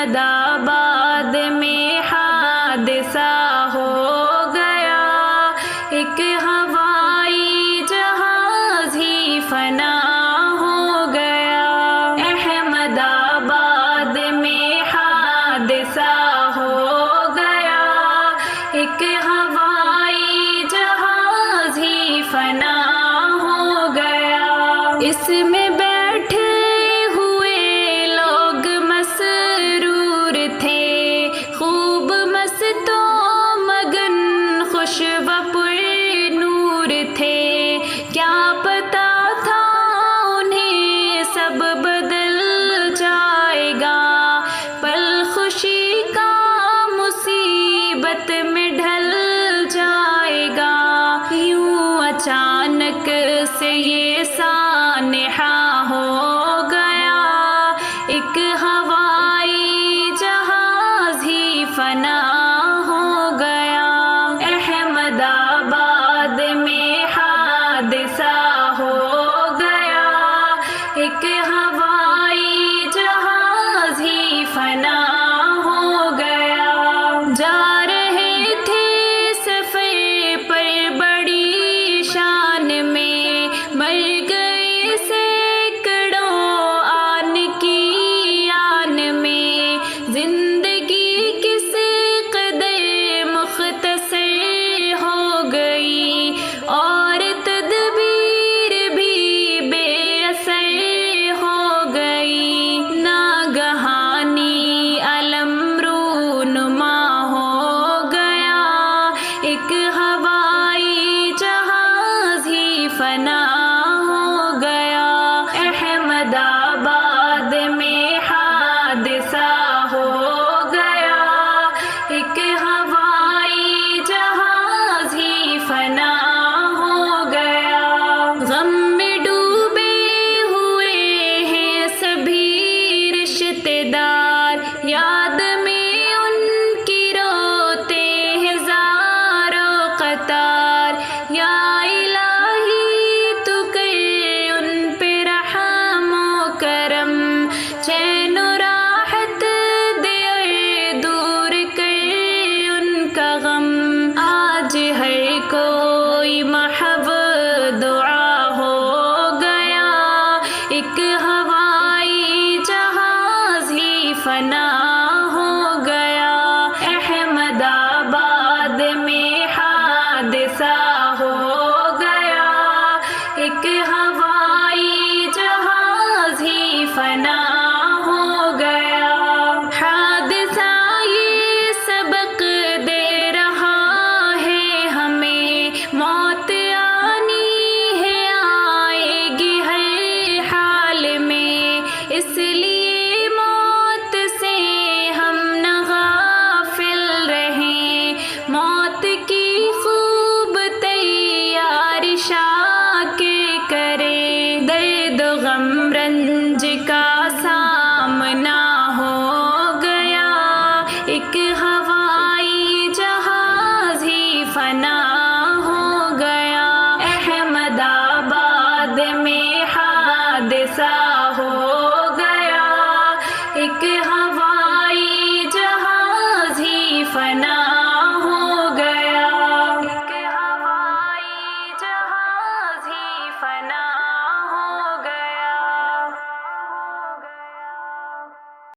احمد آباد میں حادثہ ہو گیا، ایک ہوائی جہاز ہی فنا ہو گیا۔ احمد آباد میں حادثہ ہو گیا، ایک ہوائی جہاز ہی فنا ہو گیا۔ اس میں بیٹھے ہوئے لوگ مسرور تھے، خوب مست و مگن، خوش و پر نور تھے۔ کیا پتا تھا انہیں سب بدل جائے گا، پل خوشی کا مصیبت میں ڈھل جائے گا۔ یوں اچانک سے یہ سانحہ ہو گیا، ایک ہوائی جہاز ہی فنا ہو گیا۔ احمد آباد میں حادثہ ہو گیا، ایک ہوائی جہاز ہی فنا ہو گیا۔ جا رہے تھے سفر پر بڑی شان میں، مر گئے سینکڑوں آن کی آن میں۔ زندگی کس قدر مختصر ہو گئی، اور تدبیر بھی بے اثر ہو گئی۔ ناگہانی علم رونما ہو گیا، ایک ہوائی جہاز ہی فنا ہو گیا۔ احمد آباد میں حادثہ ہو گیا، ایک ہوائی جہاز ہی فنا ہو گیا۔ غم میں ڈوبے ہوئے ہیں سبھی رشتے دار، یاد میں ان کی روتے ہیں ہزاروں قطار۔ یا الہی تو کر ان پہ رحم و کرم، چین و راحت دے اور دور کر ان کا غم۔ آج ہر کوئی محو دعا ہو گیا، ایک ہوائی جہاز ہی فنا ہو گیا۔ احمد آباد میں حادثہ ہو